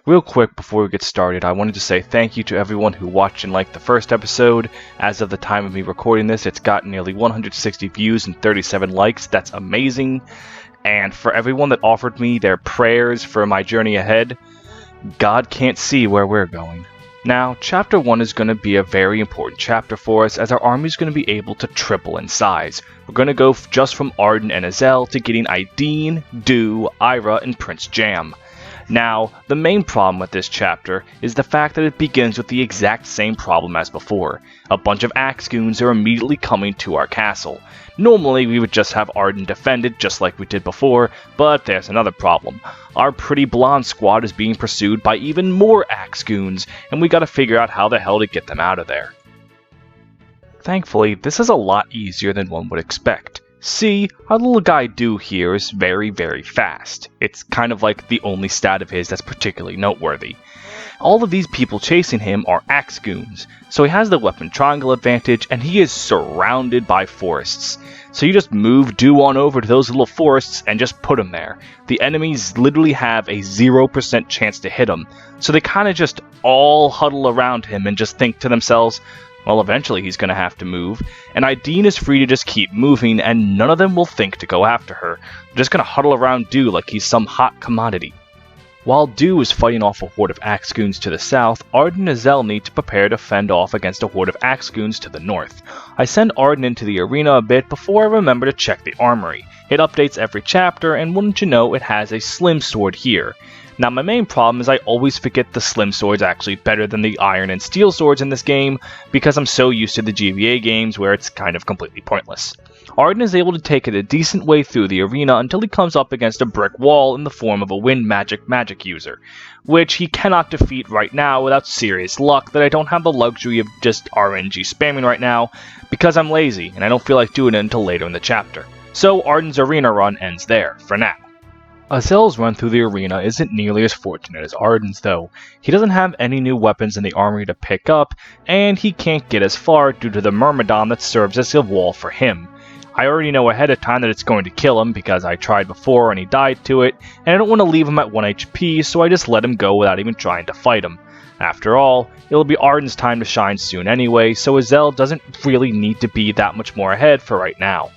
Real quick before we get started, I wanted to say thank you to everyone who watched and liked the first episode. As of the time of me recording this, it's got nearly 160 views and 37 likes. That's amazing. And for everyone that offered me their prayers for my journey ahead, God can't see where we're going. Now, Chapter 1 is going to be a very important chapter for us, as our army is going to be able to triple in size. We're going to go just from Arden and Azel to getting Idean, Du, Ayra, and Prince Jam. Now, the main problem with this chapter is the fact that it begins with the exact same problem as before. A bunch of Axgoons are immediately coming to our castle. Normally, we would just have Arden defended just like we did before, but there's another problem. Our pretty blonde squad is being pursued by even more Axgoons, and we gotta figure out how the hell to get them out of there. Thankfully, this is a lot easier than one would expect. See, our little guy Du here is very, very fast. It's kind of like the only stat of his that's particularly noteworthy. All of these people chasing him are Axgoons, so he has the weapon triangle advantage, and he is surrounded by forests. So you just move Du on over to those little forests and just put him there. The enemies literally have a 0% chance to hit him, so they kind of just all huddle around him and just think to themselves, well, eventually he's going to have to move, and Idean is free to just keep moving, and none of them will think to go after her. They're just going to huddle around Du like he's some hot commodity. While Du is fighting off a horde of Axgoons to the south, Arden and Azel need to prepare to fend off against a horde of Axgoons to the north. I send Arden into the arena a bit before I remember to check the armory. It updates every chapter, and wouldn't you know, it has a slim sword here. Now, my main problem is I always forget the slim sword's actually better than the iron and steel swords in this game, because I'm so used to the GBA games where it's kind of completely pointless. Arden is able to take it a decent way through the arena until he comes up against a brick wall in the form of a wind magic user, which he cannot defeat right now without serious luck that I don't have the luxury of just RNG spamming right now, because I'm lazy and I don't feel like doing it until later in the chapter. So Arden's arena run ends there, for now. Azel's run through the arena isn't nearly as fortunate as Arden's though. He doesn't have any new weapons in the armory to pick up, and he can't get as far due to the Myrmidon that serves as a wall for him. I already know ahead of time that it's going to kill him because I tried before and he died to it, and I don't want to leave him at 1 HP, so I just let him go without even trying to fight him. After all, it'll be Arden's time to shine soon anyway, so Azel doesn't really need to be that much more ahead for right now.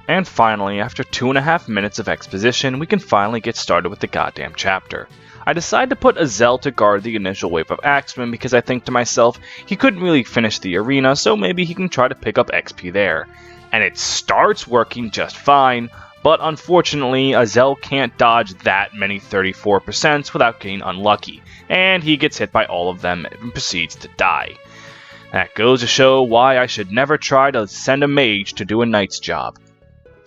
And finally, after 2.5 minutes of exposition, we can finally get started with the goddamn chapter. I decide to put Azel to guard the initial wave of Axemen because I think to myself, he couldn't really finish the arena, so maybe he can try to pick up XP there. And it starts working just fine, but unfortunately, Azel can't dodge that many 34% without getting unlucky, and he gets hit by all of them and proceeds to die. That goes to show why I should never try to send a mage to do a knight's job.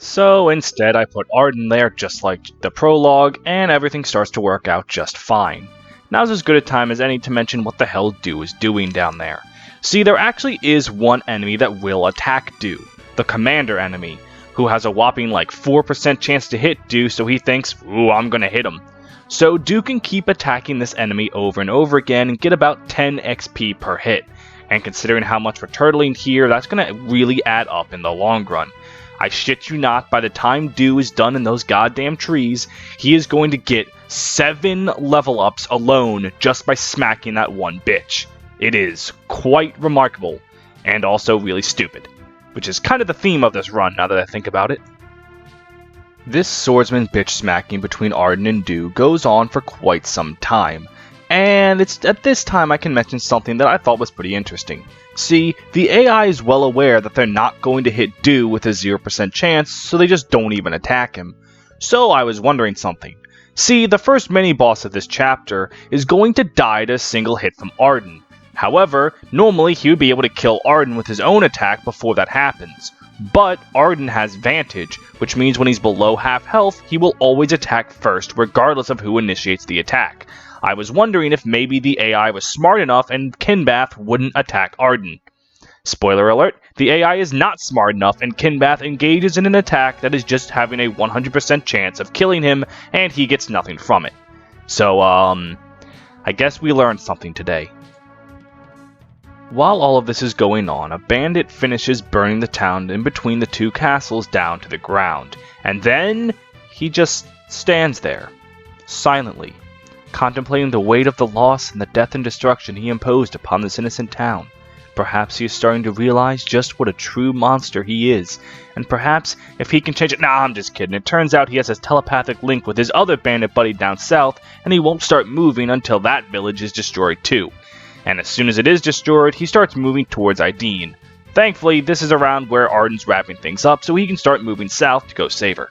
So instead I put Arden there just like the prologue, and everything starts to work out just fine. Now's as good a time as any to mention what the hell Du is doing down there. See, there actually is one enemy that will attack Du, the commander enemy, who has a whopping like 4% chance to hit Du, so he thinks, ooh, I'm gonna hit him. So Du can keep attacking this enemy over and over again and get about 10 XP per hit. And considering how much we're turtling here, that's gonna really add up in the long run. I shit you not, by the time Du is done in those goddamn trees, he is going to get 7 level ups alone just by smacking that one bitch. It is quite remarkable, and also really stupid, which is kind of the theme of this run now that I think about it. This swordsman bitch smacking between Arden and Du goes on for quite some time, and it's at this time I can mention something that I thought was pretty interesting. See, the AI is well aware that they're not going to hit Du with a 0% chance, so they just don't even attack him. So I was wondering something. See, the first mini-boss of this chapter is going to die to a single hit from Arden. However, normally he would be able to kill Arden with his own attack before that happens. But Arden has Vantage, which means when he's below half health, he will always attack first regardless of who initiates the attack. I was wondering if maybe the AI was smart enough and Kinbath wouldn't attack Arden. Spoiler alert, the AI is not smart enough and Kinbath engages in an attack that is just having a 100% chance of killing him and he gets nothing from it. So, I guess we learned something today. While all of this is going on, a bandit finishes burning the town in between the two castles down to the ground, and then he just stands there, silently. contemplating the weight of the loss and the death and destruction he imposed upon this innocent town. Perhaps he is starting to realize just what a true monster he is, and perhaps if he can change it— Nah, I'm just kidding. It turns out he has his telepathic link with his other bandit buddy down south, and he won't start moving until that village is destroyed too. And as soon as it is destroyed, he starts moving towards Idean. Thankfully, this is around where Arden's wrapping things up, so he can start moving south to go save her.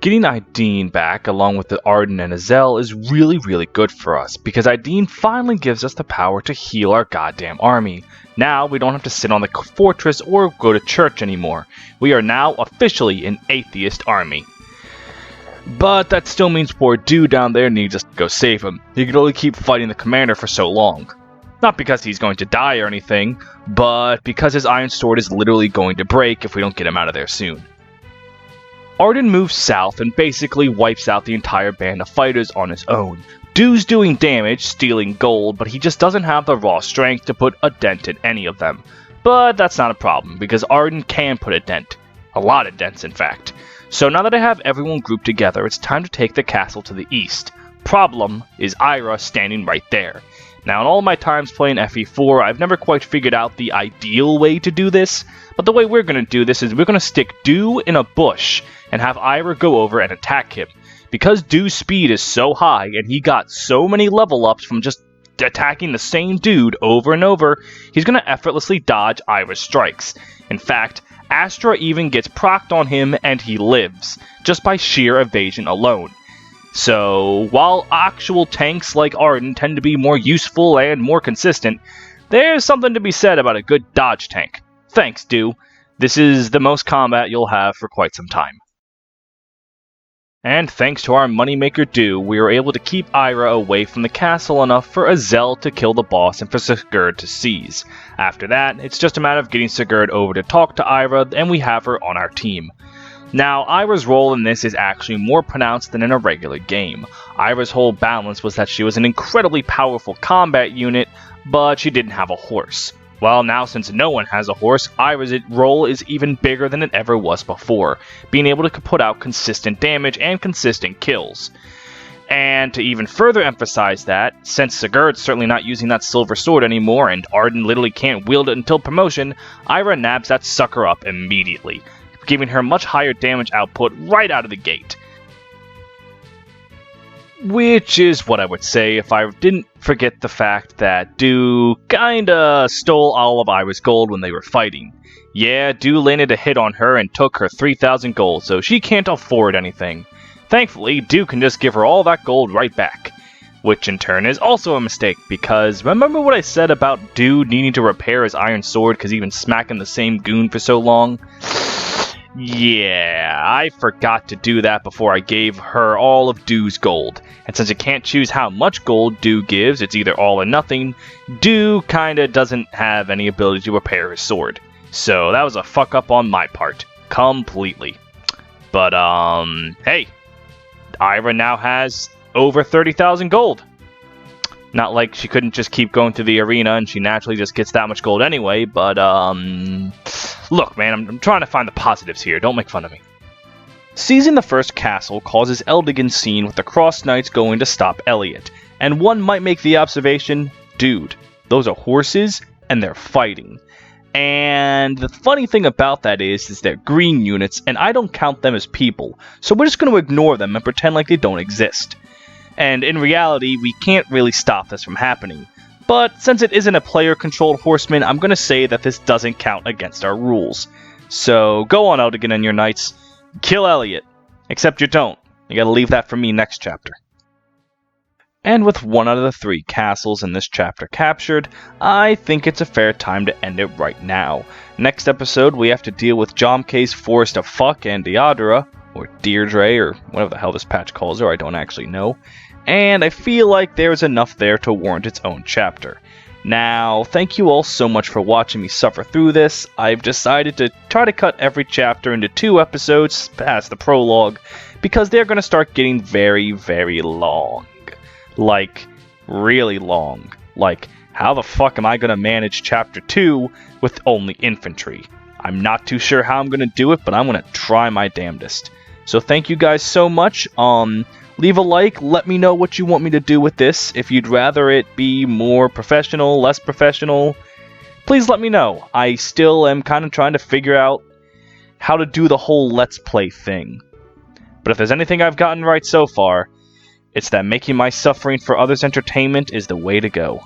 Getting Idean back, along with the Arden and Azel, is really good for us, because Idean finally gives us the power to heal our goddamn army. Now, we don't have to sit on the fortress or go to church anymore. We are now officially an atheist army. But that still means poor dude down there needs us to go save him. He can only keep fighting the commander for so long. Not because he's going to die or anything, but because his iron sword is literally going to break if we don't get him out of there soon. Arden moves south and basically wipes out the entire band of fighters on his own. Dude's doing damage, stealing gold, but he just doesn't have the raw strength to put a dent in any of them. But that's not a problem, because Arden can put a dent. A lot of dents, in fact. So now that I have everyone grouped together, it's time to take the castle to the east. Problem is Ayra standing right there. Now, in all my times playing FE4, I've never quite figured out the ideal way to do this, but the way we're going to do this is we're going to stick Dew in a bush and have Ayra go over and attack him. Because Dew's speed is so high and he got so many level ups from just attacking the same dude over and over, he's going to effortlessly dodge Ayra's strikes. In fact, Astra even gets procced on him and he lives, just by sheer evasion alone. So, while actual tanks like Arden tend to be more useful and more consistent, there's something to be said about a good dodge tank. Thanks, Dew. This is the most combat you'll have for quite some time. And thanks to our moneymaker Dew, we were able to keep Ayra away from the castle enough for Azel to kill the boss and for Sigurd to seize. After that, it's just a matter of getting Sigurd over to talk to Ayra, and we have her on our team. Now, Ayra's role in this is actually more pronounced than in a regular game. Ayra's whole balance was that she was an incredibly powerful combat unit, but she didn't have a horse. Well, now since no one has a horse, Ayra's role is even bigger than it ever was before, being able to put out consistent damage and consistent kills. And to even further emphasize that, since Sigurd's certainly not using that silver sword anymore and Arden literally can't wield it until promotion, Ayra nabs that sucker up immediately, giving her much higher damage output right out of the gate. Which is what I would say if I didn't forget the fact that Dew kinda stole all of Ayra's gold when they were fighting. Yeah, Dew landed a hit on her and took her 3,000 gold, so she can't afford anything. Thankfully, Dew can just give her all that gold right back. Which in turn is also a mistake, because remember what I said about Dew needing to repair his iron sword because he's been smacking the same goon for so long? Yeah, I forgot to do that before I gave her all of Dew's gold. And since you can't choose how much gold Dew gives, it's either all or nothing, Dew kinda doesn't have any ability to repair his sword. So that was a fuck up on my part. Completely. But, hey. Ayra now has over 30,000 gold. Not like she couldn't just keep going through the arena and she naturally just gets that much gold anyway, but, look, man, I'm trying to find the positives here. Don't make fun of me. Seizing the first castle causes Eldigan's scene with the Cross Knights going to stop Elliot. And one might make the observation, dude, those are horses and they're fighting. And the funny thing about that is they're green units and I don't count them as people. So we're just going to ignore them and pretend like they don't exist. And in reality, we can't really stop this from happening. But since it isn't a player-controlled horseman, I'm going to say that this doesn't count against our rules. So go on, Eldigan and your knights. Kill Elliot. Except you don't. You gotta leave that for me next chapter. And with one out of the 3 castles in this chapter captured, I think it's a fair time to end it right now. Next episode, we have to deal with Jomke's Forest of Fuck and Deidre, or Deirdre, or whatever the hell this patch calls her, I don't actually know. And I feel like there's enough there to warrant its own chapter. Now, thank you all so much for watching me suffer through this. I've decided to try to cut every chapter into 2 episodes past the prologue, because they're going to start getting very, very long. Like, really long. Like, how the fuck am I going to manage chapter 2 with only infantry? I'm not too sure how I'm going to do it, but I'm going to try my damnedest. So thank you guys so much. Leave a like, let me know what you want me to do with this. If you'd rather it be more professional, less professional, please let me know. I still am kind of trying to figure out how to do the whole Let's Play thing. But if there's anything I've gotten right so far, it's that making my suffering for others' entertainment is the way to go.